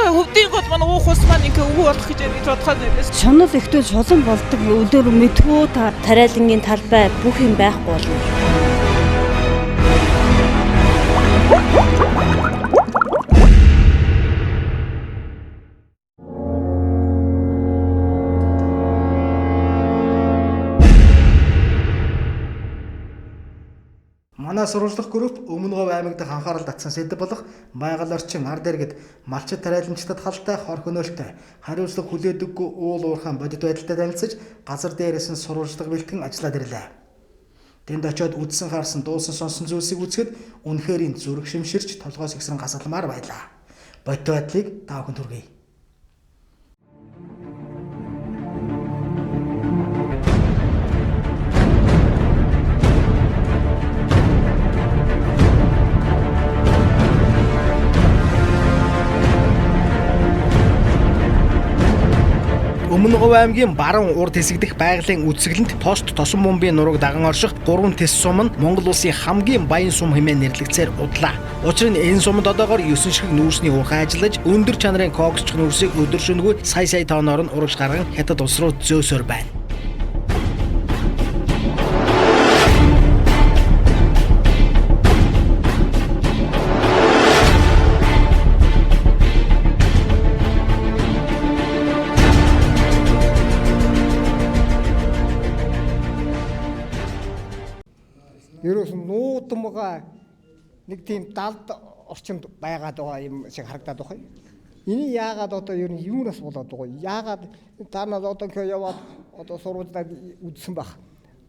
Яхаа хөвдийн гол манай уух ус маань ингээ өвөө болох гэж бодоход байсан. Шунал ихтэй шулан болдог өдөр мэдхүү та тариалангийн талбай бүх юм байхгүй болно. Манай сурвалжлах групп Өмнө Говь аймаг дахь анхаарал татсан сэдэв болох байгаль орчин ард иргэд малчид тариаламжтад халтай хор хөнөөлтөй хариуцлага хүлээдэггүй уул уурхайн бодит байдалтай танилцж газар дээрээс нь сурвалжлага бэлтгэн ажиллаад ирлээ. Тэнд очиод үдсэн харсан дуусан сонсон зүйлсийг үзэхэд үнэхээр зүрх шимширч толгоос ихсрэн гасалмаар байлаа. Бодит байдлыг та бүхэнд хүргэе. Өмнө Говь аймгийн баруун урд хэсэг дэх байгалийн үдсгэлэнт пост тосон бомбын нурууг даган орших 3 тэс сум нь Монгол улсын хамгийн баян сум хэмээн нэрлэгдсээр удлаа. Учир нь энэ сумд одоогоор 9 ширхэг нүүрсний уурхай ажиллаж өндөр чанарын коксч нүүрсийг өдөр шөнөгүй сая тонноор нь урагш гарган хятад улс руу зөөсөөр байна. Ерөөс нь нуудамга нэг тийм далд орчинд байгаад байгаа юм шиг харагдаад байгаа. Энийг яагаад одоо ер нь юунаас болоод байгаа? Яагаад та нар одоо яваад одоо сурвалжлаад үзсэн бах,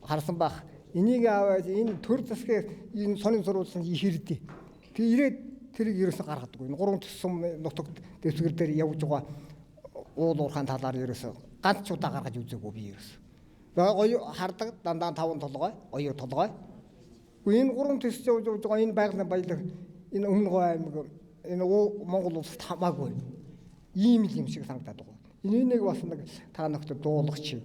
харсан бах. Энийг аваад энэ төр засгийн энэ сонин сурвалжлын ихэрдээ. Тэг ирээд тэрийг ерөөсө гаргадаг. Энэ 3 төссөн нутагт дэвсгэр дээр явж байгаа уул уурхайн талаар ерөөсө ганц ч удаа гаргаж үзээгүй би ерөөсө. Гоё хардаг дандаа 5 толгой, оёо толгой. Энэ 3 төсөж явж байгаа энэ байгалийн баялаг энэ Өмнө Говь аймаг энэ Монгол улсад хамаагүй ийм л юм шиг санагдаад байгаа. Энийг бас нэг та нөхдөд дуулгач.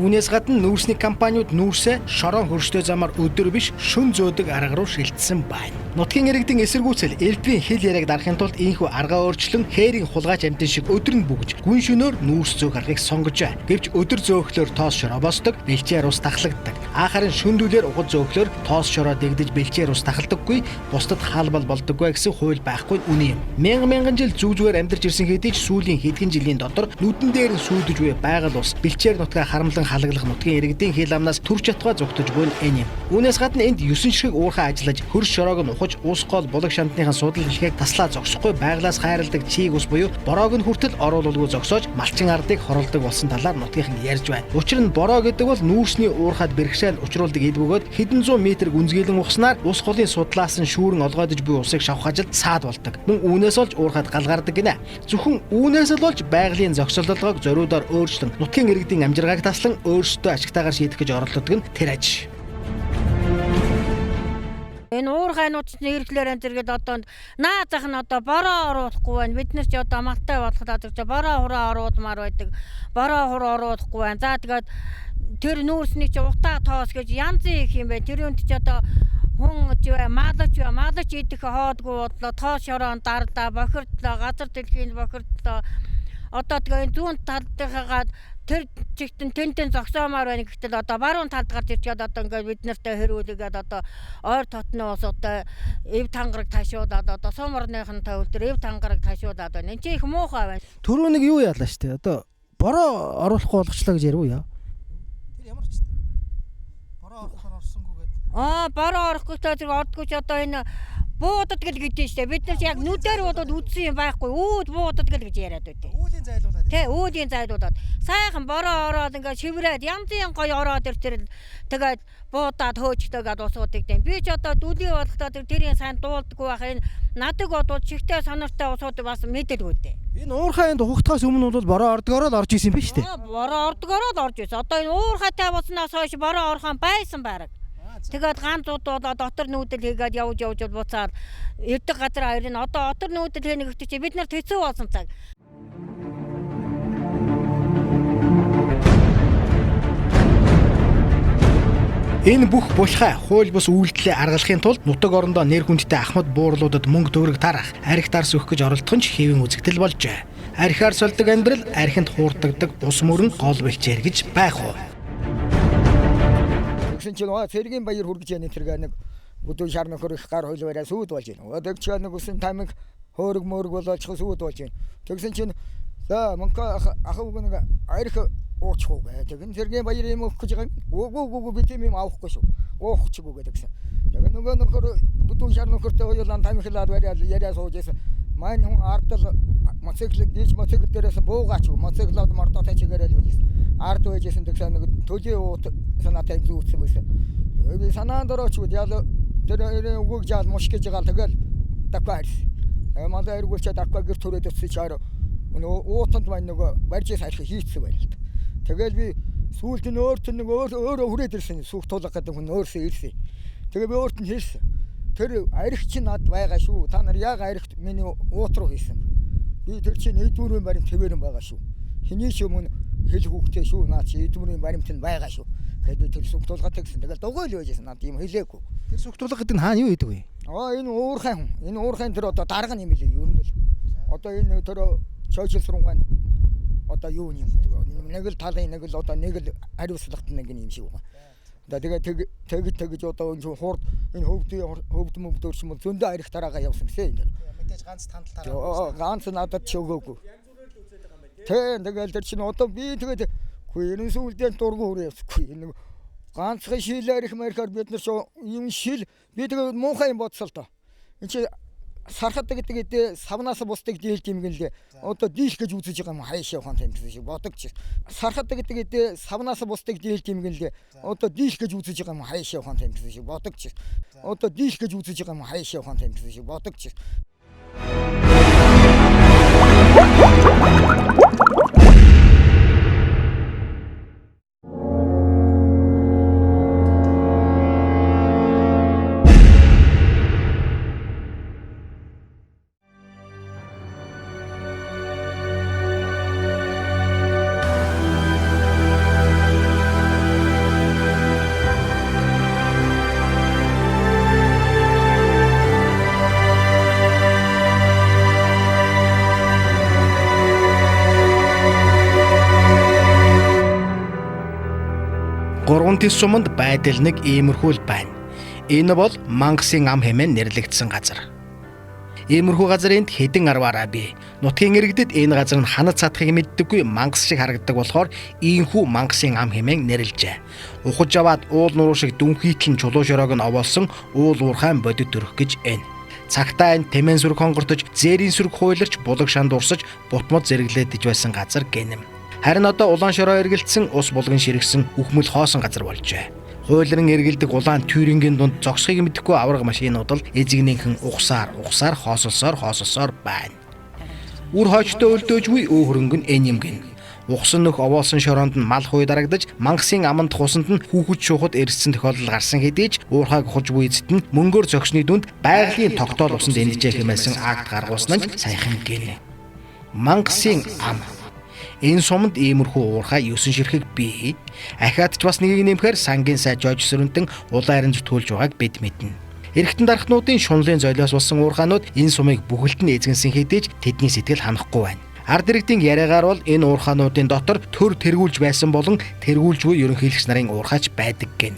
Үүнээс гадна нүүрсний компаниуд нүүрсээ шорон хөрштэй замаар өдөр биш шөн зөөдөг арга руу шилжсэн байна. Нутгийн иргэдийн эсэргүүцэл элбийн хэл яриаг дарахын тулд ийхүү аргаа өөрчлөн хээрийн хулгайч амьтан шиг өдөр нь бүгж гүн шөнөөр нүүрс зөөх аргыг сонгож байна. Гэвч өдөр зөөхлөөр тоос шороо босдог, бэлчээр ус тахлагддаг. Аахарын шөндүүлээр угад зөөхлөөр тоос шороо дэгдэж бэлчээр ус тахалдаггүй, бусдад хаалбал болдоггүй гэсэн хууль байхгүй үний юм. Мянган жил зүг зүгээр амьдарч ирсэн хэдий ч сүүлийн хэдхэн жилийн дотор нүдэн дээр нь сүйдэж буй байгаль ус бэлчээр нутгаа харамлан халаглах нутгийн иргэдийн хил амнаас төрч чадхаа зүгтэж буй энэ юм. Үүнээс гадна энд 9 ширхэг уурхай ажиллаж хөрш шороог нь ухаж ус гол булаг шамтныхаа судал хэлхийг таслаа зогсохгүй байглаас хайрладаг чийг ус буюу бороог нь хүртэл оруулалгүй зогсоож малчин ардыг хорлдог болсон талаар нутгийнхан ярьж байна. Учир нь бороо гэдэг бол нүүрсний уурхайд бэрхшээл учруулдаг эд бөгөөд хэдэн зуун метр гүнзгийлэн ухснаар ус голын судлаас нь шүүрэн олгойдож буй усыг шавах ажил саад болдог. Мөн үүнээс олж уурхайд галгардаг гинэ. Зөвхөн үүнээс л болж байгалийн зогсолтолгоог зориудаар өөрчлөн нутгийн иргэдийн амжиргааг таслан өөрсдөө ашигтайгаар шийдэх гэж оролддог нь тэр аж. Энэ уурхайнууд нэрлэлээр энэ зэрэгэд одоо наазах нь одоо бороо оруулахгүй байна. Бид нар ч одоо малтай болоход одоо бороо хураа оруулмаар байдаг. Бороо хураа оруулахгүй байна. За тэгээд тэр нүүрсний чи утаа тоос гэж янзын их юм байна. Тэр үнд ч одоо хүн малч идэх хоодгүй бодлоо тоос шороон дардаа бохирдлоо газар дэлхийн бохирдлоо одоо тэгээ зүүн талдынхаа тэр чигтэн тентэн зогсоомоор байна гэтэл одоо баруун талд гарч ирчээд одоо ингээд бид нартай хэрүүлгээд одоо ойр тотны ус одоо эв тангараг ташуулаад одоо сумарныхын төвлөр эв тангараг ташуулаад байна. Энд чи их муухай байна. Түрүү нэг юу яалаа штэ. Одоо бороо оруулахгүй болгочлаа гэж ярив уу яа? Тэр ямар ч штэ. Бороо оруулахаар орсонгүй гэдэг. Бороо орохгүй тэр ордгүй ч одоо энэ буудад гэл гэдэг штэ. Бид нар яг нүдээр бодоод үдсэн юм байхгүй. Үүд буудад гэл гэж яриад байдیں۔ Үүдийн зайлуулаад. Тэ үүдийн зайлуулаад. Сайхан бороо ороод ингээд шиврээд янзын гоё ороод иртэр тэгээд буудаад хөөчтэйгээд усуудыг дэм. Би ч одоо дүлий болохдоо тэрийн сайн дуулдаггүй байх энэ надаг бодвол чихтэй сонортой усуудыг бас мэдэлгүй дээ. Энэ уурхайнд ухахтаас өмнө бол бороо ордгороо л орж исэн юм ба штэ. Бороо ордгороо л орж исэн. Одоо энэ уурхайтай болсноос хойш бороо орхон байсан байраг. Тэгээд ганцууд болоо дотор нүүдэл хийгээд явж буцаад эрдэг газар хоёрын одоо отор нүүдэл хийнэ гэхдээ чи бид нар төцөө болсон цаг. Энэ бүх булхай хууль бус үйлдэлээ аргалахын тулд нутаг орондоо нэр хүндтэй ахмад буурлуудад мөнгө төгрөг тарах, арх дарс өгөх гэж оролдох нь ч хэвэн үзэгдэл болжээ. Архиар сольдог амьдрал архинд хуурдагддаг ус мөрөн гол бэлчээр гэж байх уу? Тэгсэн чинь цэргийн баяр хүргэж яаны тэргээ нэг бүдүүн шар нөхөр их гар хойлоороо сүйд болж байна. Тэгч нэг усын тамиг хөөрөг мөрөг болооч сүйд болж байна. Тэгсэн чинь за мөнхө ахав нэг арх уучих уу гэ. Тэгэн цэргийн баяр юм өгөх гэж байгаа. Үгүй би тийм юм авахгүй шүү. Уучих уу гэдэгсэн. Тэгээ нөгөө нөхөр бүдүүн шар нөхөртэй хойлоон тамихлаад яриа суужсэн. Маань хүн ардл мотоцикл дийж мотоцикл дээрээс буугаач уу мотоциклд мордотой чигээрэл үйсэн. Ард байжсэн тэгсэн нэг төлийн уут санаатай зүүцсэн байсан. Би санаанд орооч ял тэр өгөөг жаал муш гэж байгаа тэгэл давхаа ирсэн. Манай эргүүлчээ давхаа гэр төрөөд өссөн чаар уутанд маань нөгөө барьжээс арих хийцсэн байна л та. Тэгэл би сүүлд нь өөрөө хүрээд ирсэн сүх тулах гэдэг хүн өөрсөө ирсэн. Тэгээ би өөрт нь хэлсэн. Тэр арих чинь над байгаа шүү. Та нар яг арихт миний уут руу хийсэн. Би тэр чинь эдвүрийн баримт хэвээрэн байгаа шүү. Хэний ч юм хэл хүүхдээ шүү. Наа чи эдвүрийн баримт нь байгаа шүү. Гэтэл би тэр сүх тулгатай гэсэн. Тэгэл дугуйл байжсэн. Над юм хэлээгүй. Тэр сүх тулгах гэдэг нь хаана юу гэдэг вэ? Энэ уурхайн хүн. Энэ уурхайн тэр одоо дарга юм лээ. Ер нь л. Одоо энэ тэр чойчл сургууль одоо юу юм нэг л талын нэг л одоо нэг л ариуслагт нэг юм шиг байна. Одоо тэгж одоо энэ хурд энэ хөвд мөвдөр ч юм зөндөө арих тараага явсан гэсэн юм. Мэдээж ганц тандал тараа. Ганц надад ч өгөөгүй. Тэгэл тэр чинь одоо би тэгээд энэ сүлдээ дургу хүрээ явсгүй. Энэ ганцхан шил арих марихаар бид нар юм шил би тэгээд муухай юм бодсоо л доо. Энд чи сархадаг гэдэг савнаас бусдаг дийлж юм гэнлээ. Одоо дийлэх гэж үзэж байгаа юм хайшаа ухаан юм гэсэн шиг бодогч. Сархадаг гэдэг савнаас бусдаг дийлж юм гэнлээ. Одоо дийлэх гэж үзэж байгаа юм хайшаа ухаан юм гэсэн шиг бодогч. Одоо дийлэх гэж үзэж байгаа юм хайшаа ухаан юм гэсэн шиг бодогч. Гурван тис суманд байдал нэг иймэрхүү байна. Энэ бол Мангасын ам хэмээн нэрлэгдсэн газар. Иймэрхүү газар энд хэдэн арваараа бий. Нутгийн иргэдэд энэ газар нь ханад цаадахыг мэддэггүй мангас шиг харагддаг болохоор ийхүү Мангасын ам хэмээн нэрлэжээ. Ухаж аваад уул нуруу шиг дүнхийтлэн чулуу шороог нь овоолсон уул уурхайн бодит төрөх гэж энэ. Цагтаа энэ тэмэн сүрэг хонгортож, зээрийн сүрэг хуйларч, булаг шанд урсаж, бутмод зэрэглээдэж байсан газар гэнэм. Харин одоо улаан шороо эргэлдсэн ус булган ширгсэн үхмэл хоосон газар болжээ. Хуйлран эргэлдэг улаан түйрингийн дунд зогсхийг мэдэхгүй авраг машинууд л эзэгнийхэн ухсаар хоосолсоор байна. Үр хойчтой өлдөөжгүй өөхрөнгөн энэ юм гин. Ухсан нөх овоолсон шороонд нь мал хуй дарагдаж, Мангасан аманд хусанд нь хүүхэд шуухад эрссэн тохиолдол гарсан хэдий ч уурхайг ухаж буй эзэд нь мөнгөөр зогсны дүнд байгалийн тогтоол усанд эндэж хэмээсэн акт гаргуулсан нь саяхан гинэ. Мангасан ам. Энэ суманд иймэрхүү уурхай 9 ширхэг бий. Ахаад ч бас нэгийг нэмэхээр сангийн сай жож сөрөнтөн улаан арин зүтгүүлж байгааг бид мэднэ. Эрэгтэн дарахнуудын шунлын золиос болсон уурхайнууд энэ сумыг бүхэлд нь эзэнсэн хэдий ч тэдний сэтгэл ханахгүй байна. Ард иргэдийн яриагаар бол энэ уурхайнуудын дотор төр тэргүүлж байсан болон тэргүүлжгүй ерөнхийлөгч нарын уурхайч байдаг гэнэ.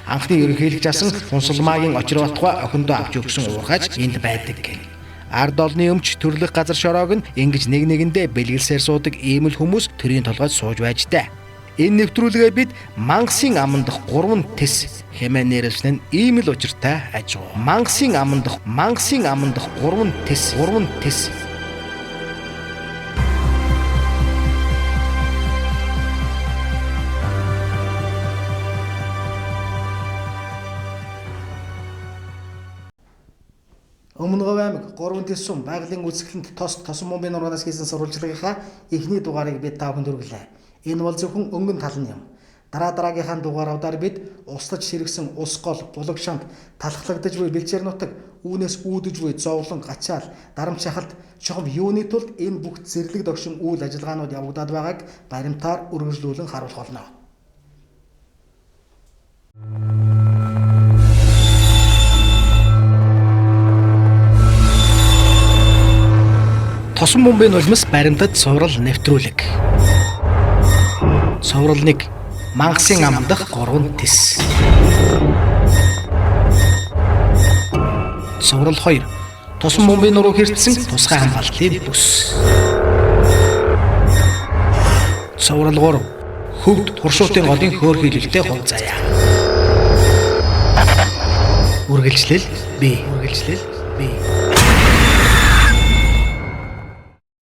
Анхны ерөнхийлөгч асан Хунсалмаагийн очирватгай охиндоо авч өгсөн уурхайч энд байдаг гэнэ. Ард олны өмч төрлөх газар шороог нь ингэж нэг нэгэндээ бэлгэлсээр суудаг ийм л хүмүүс төрийн толгойд сууж байж таа. Энэ нэвтрүүлгээ бид Мангасын аманд дах 3 тис хэмээн нэрлсэн нь ийм л учиртай аж уу. Мангасын аманд дах 3 тис. Өмнөговь аймаг 3 тис сум байгалийн үзэсгэлэнт тосон бомбын нурганаас хийсэн сурвалжлагынхаа эхний дугаарыг бид та бүхэнд хүргэлээ. Энэ бол зөвхөн өнгөн тал нь юм. Дараагийнхаа дугаараудаар бид устж ширгсэн ус гол, булаг шанд, талхлагдаж буй бэлчээр нутаг, үүнээс үүдэж буй зовлон, гачаал, дарамт шахалт, чухам юуны тулд энэ бүх зэрлэг догшин үйл ажиллагаанууд явагдаад байгааг баримтаар үргэлжлүүлэн харуулах болно. Тосон бомбын улмас баримтад цуврал нэвтрүүлэг. Цуврал 1 мангасын ам дахь 3 тис. Цуврал 2 тосон бомбын нуруу хэрцсэн тусгай хамгааллын бүс. Цуврал 3 хөвд туршуултын голын хөөр хийлэлтэй хов заяа. Үргэлжлэл B.